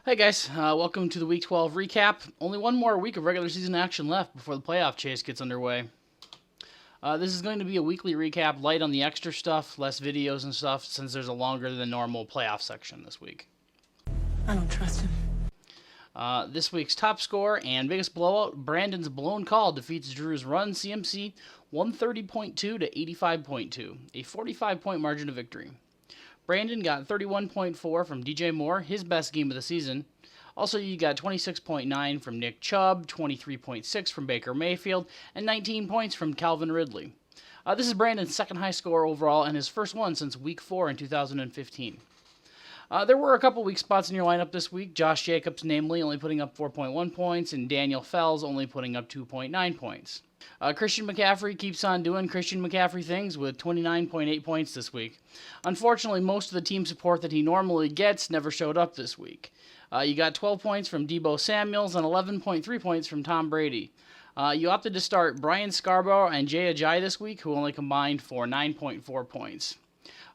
Hey guys, welcome to the Week 12 recap. Only one more week of regular season action left before the playoff chase gets underway. This is going to be a weekly recap, light on the extra stuff, less videos and stuff, since there's a longer than normal playoff section this week. I don't trust him. This week's top score and biggest blowout, Brandon's blown call defeats Drew's run CMC 130.2 to 85.2, a 45-point margin of victory. Brandon got 31.4 from DJ Moore, his best game of the season. Also, you got 26.9 from Nick Chubb, 23.6 from Baker Mayfield, and 19 points from Calvin Ridley. This is Brandon's second high score overall and his first one since Week 4 in 2015. There were a couple weak spots in your lineup this week. Josh Jacobs, namely, only putting up 4.1 points, and Daniel Fells only putting up 2.9 points. Christian McCaffrey keeps on doing Christian McCaffrey things with 29.8 points this week. Unfortunately, most of the team support that he normally gets never showed up this week. You got 12 points from Deebo Samuels and 11.3 points from Tom Brady. You opted to start Brian Scarborough and Jay Ajayi this week, who only combined for 9.4 points.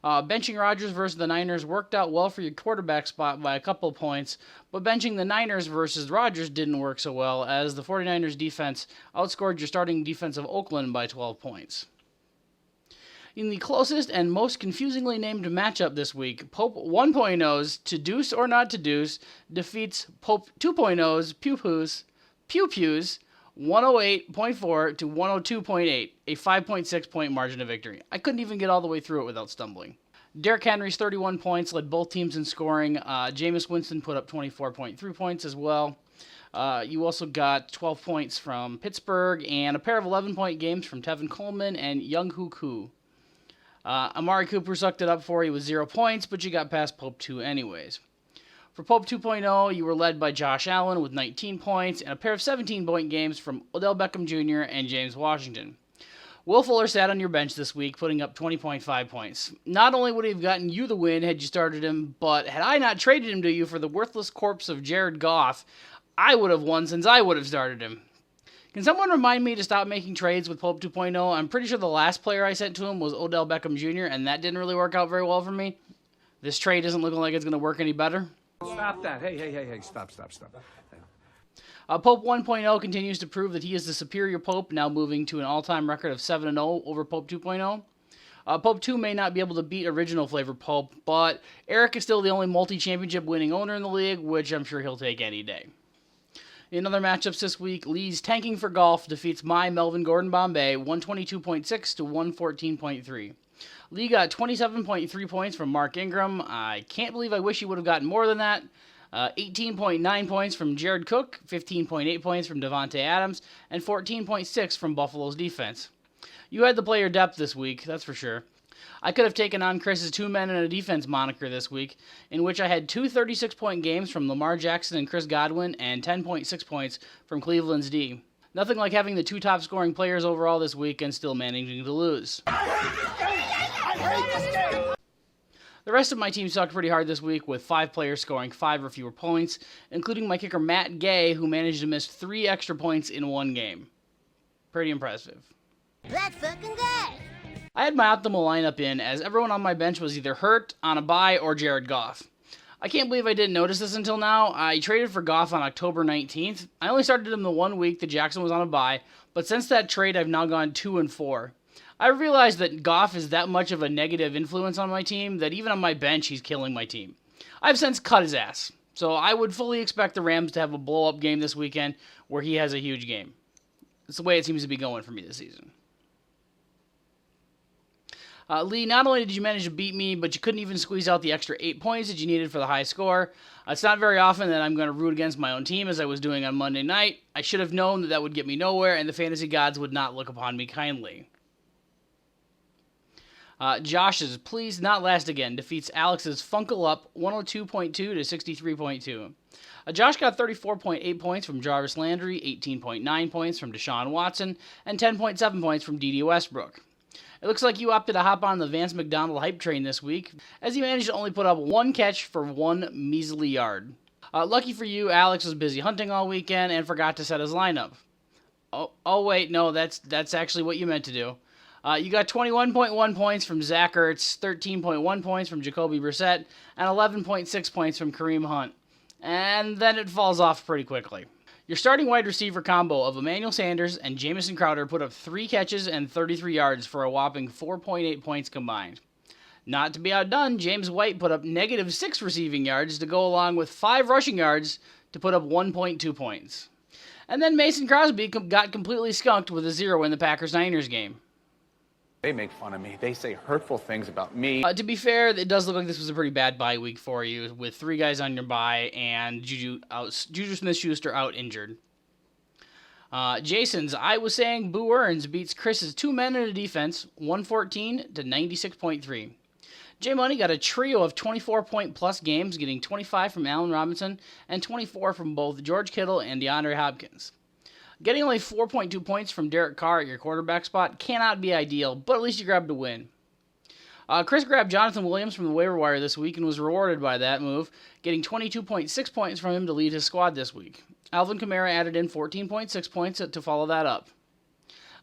Benching Rodgers versus the Niners worked out well for your quarterback spot by a couple points, but benching the Niners versus Rodgers didn't work so well, as the 49ers defense outscored your starting defense of Oakland by 12 points. In the closest and most confusingly named matchup this week, Pope 1.0's To Deuce or Not To Deuce defeats Pope 2.0's Pew Pews 108.4 to 102.8, a 5.6 point margin of victory. I couldn't even get all the way through it without stumbling. Derrick Henry's 31 points led both teams in scoring. Jameis Winston put up 24.3 points as well. You also got 12 points from Pittsburgh and a pair of 11-point games from Tevin Coleman and Younghoe Koo. Amari Cooper sucked it up for you with 0 points, but you got past Pope 2 anyways. For Pope 2.0, you were led by Josh Allen with 19 points and a pair of 17-point games from Odell Beckham Jr. and James Washington. Will Fuller sat on your bench this week, putting up 20.5 points. Not only would he have gotten you the win had you started him, but had I not traded him to you for the worthless corpse of Jared Goff, I would have won since I would have started him. Can someone remind me to stop making trades with Pope 2.0? I'm pretty sure the last player I sent to him was Odell Beckham Jr., and that didn't really work out very well for me. This trade isn't looking like it's going to work any better. Stop that. Hey, stop. Pope 1.0 continues to prove that he is the superior Pope, now moving to an all-time record of 7-0 over Pope 2.0. Pope 2 may not be able to beat original flavor Pope, but Eric is still the only multi-championship winning owner in the league, which I'm sure he'll take any day. In other matchups this week, Lee's Tanking for Golf defeats my Melvin Gordon Bombay 122.6 to 114.3. Lee got 27.3 points from Mark Ingram. I can't believe I wish he would have gotten more than that. 18.9 points from Jared Cook, 15.8 points from Devontae Adams, and 14.6 from Buffalo's defense. You had the player depth this week, that's for sure. I could have taken on Chris's 2 men and a defense moniker this week, in which I had 2 36-point games from Lamar Jackson and Chris Godwin, and 10.6 points from Cleveland's D. Nothing like having the 2 top scoring players overall this week and still managing to lose. The rest of my team sucked pretty hard this week, with 5 players scoring 5 or fewer points, including my kicker Matt Gay, who managed to miss 3 extra points in one game. Pretty impressive. That's fucking good. I had my optimal lineup in, as everyone on my bench was either hurt, on a bye, or Jared Goff. I can't believe I didn't notice this until now. I traded for Goff on October 19th. I only started him the 1 week that Jackson was on a bye, but since that trade I've now gone 2-4. I realized that Goff is that much of a negative influence on my team that even on my bench he's killing my team. I've since cut his ass, so I would fully expect the Rams to have a blow-up game this weekend where he has a huge game. It's the way it seems to be going for me this season. Lee, not only did you manage to beat me, but you couldn't even squeeze out the extra 8 points that you needed for the high score. It's not very often that I'm going to root against my own team as I was doing on Monday night. I should have known that that would get me nowhere, and the fantasy gods would not look upon me kindly. Josh's Please Not Last Again defeats Alex's Funkle Up 102.2 to 63.2. Josh got 34.8 points from Jarvis Landry, 18.9 points from Deshaun Watson, and 10.7 points from Dede Westbrook. It looks like you opted to hop on the Vance McDonald hype train this week, as he managed to only put up 1 catch for 1 measly yard. Lucky for you, Alex was busy hunting all weekend and forgot to set his lineup. Oh wait, no, that's actually what you meant to do. You got 21.1 points from Zach Ertz, 13.1 points from Jacoby Brissett, and 11.6 points from Kareem Hunt. and then it falls off pretty quickly. Your starting wide receiver combo of Emmanuel Sanders and Jamison Crowder put up 3 catches and 33 yards for a whopping 4.8 points combined. Not to be outdone, James White put up -6 receiving yards to go along with 5 rushing yards to put up 1.2 points. And then Mason Crosby got completely skunked with a 0 in the Packers-Niners game. They make fun of me. They say hurtful things about me. To be fair, it does look like this was a pretty bad bye week for you, with 3 guys on your bye and Juju Smith-Schuster out injured. Jason's, I was saying Boo Earns beats Chris's 2 men in a defense, 114 to 96.3. J Money got a trio of 24-point-plus games, getting 25 from Allen Robinson and 24 from both George Kittle and DeAndre Hopkins. Getting only 4.2 points from Derek Carr at your quarterback spot cannot be ideal, but at least you grabbed a win. Chris grabbed Jonathan Williams from the waiver wire this week and was rewarded by that move, getting 22.6 points from him to lead his squad this week. Alvin Kamara added in 14.6 points to follow that up.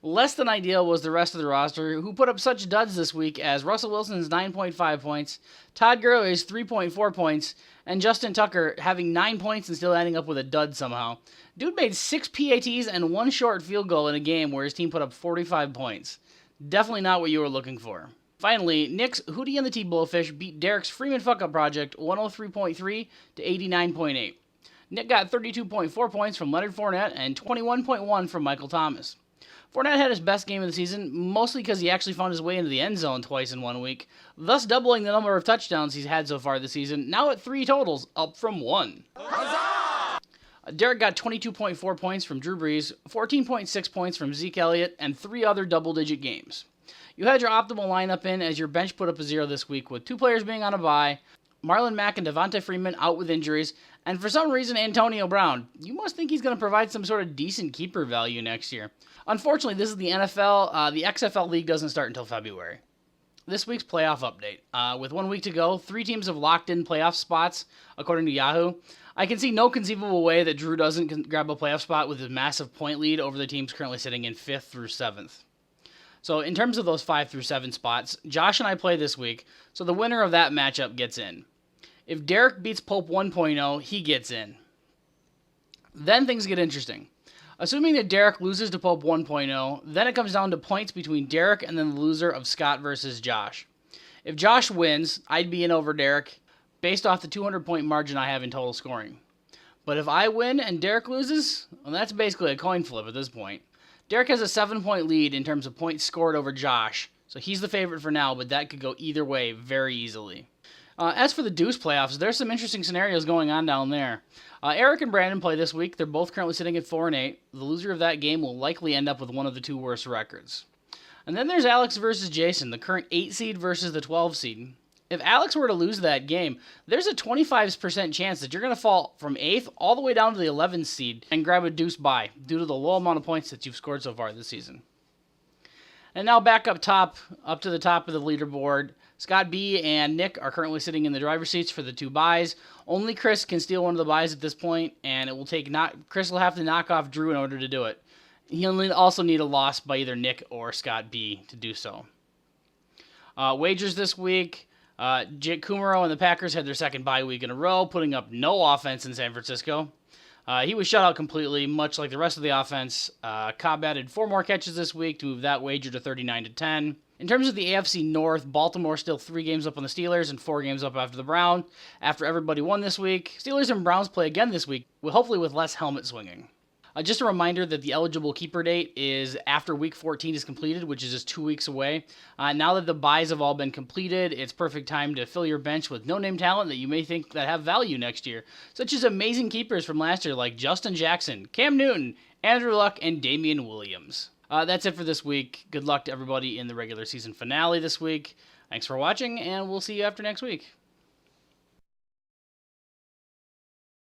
Less than ideal was the rest of the roster, who put up such duds this week as Russell Wilson's 9.5 points, Todd Gurley's 3.4 points, and Justin Tucker having 9 points and still ending up with a dud somehow. Dude made 6 PATs and 1 short field goal in a game where his team put up 45 points. Definitely not what you were looking for. Finally, Nick's Hootie and the T-Blowfish beat Derek's Freeman Fuck-Up Project 103.3 to 89.8. Nick got 32.4 points from Leonard Fournette and 21.1 from Michael Thomas. Fournette had his best game of the season, mostly because he actually found his way into the end zone twice in 1 week, thus doubling the number of touchdowns he's had so far this season, now at 3 totals, up from 1. Derek got 22.4 points from Drew Brees, 14.6 points from Zeke Elliott, and 3 other double-digit games. You had your optimal lineup in as your bench put up a 0 this week, with 2 players being on a bye, Marlon Mack and Devonta Freeman out with injuries, and for some reason Antonio Brown. You must think he's going to provide some sort of decent keeper value next year. Unfortunately, this is the NFL. The XFL League doesn't start until February. This week's playoff update. With 1 week to go, 3 teams have locked in playoff spots, according to Yahoo. I can see no conceivable way that Drew doesn't grab a playoff spot with his massive point lead over the teams currently sitting in 5th through 7th. So in terms of those 5 through 7 spots, Josh and I play this week, so the winner of that matchup gets in. If Derek beats Pope 1.0, he gets in. Then things get interesting. Assuming that Derek loses to Pope 1.0, then it comes down to points between Derek and then the loser of Scott versus Josh. If Josh wins, I'd be in over Derek based off the 200-point margin I have in total scoring. But if I win and Derek loses, well, that's basically a coin flip at this point. Derek has a 7-point lead in terms of points scored over Josh, so he's the favorite for now, but that could go either way very easily. As for the Deuce playoffs, there's some interesting scenarios going on down there. Eric and Brandon play this week. They're both currently sitting at 4-8. The loser of that game will likely end up with one of the 2 worst records. And then there's Alex versus Jason, the current 8 seed versus the 12 seed. If Alex were to lose that game, there's a 25% chance that you're going to fall from 8th all the way down to the 11th seed and grab a Deuce bye due to the low amount of points that you've scored so far this season. And now back up to the top of the leaderboard. Scott B and Nick are currently sitting in the driver's seats for the 2 buys. Only Chris can steal one of the buys at this point, and Chris will have to knock off Drew in order to do it. He'll also need a loss by either Nick or Scott B to do so. Wagers this week. Jake Kumaro and the Packers had their 2nd bye week in a row, putting up no offense in San Francisco. He was shut out completely, much like the rest of the offense. Cobb added 4 more catches this week to move that wager to 39-10. In terms of the AFC North, Baltimore still 3 games up on the Steelers and 4 games up after the Browns. After everybody won this week, Steelers and Browns play again this week, hopefully with less helmet swinging. Just a reminder that the eligible keeper date is after Week 14 is completed, which is just 2 weeks away. Now that the buys have all been completed, it's perfect time to fill your bench with no-name talent that you may think that have value next year, such as amazing keepers from last year like Justin Jackson, Cam Newton, Andrew Luck, and Damian Williams. That's it for this week. Good luck to everybody in the regular season finale this week. Thanks for watching, and we'll see you after next week.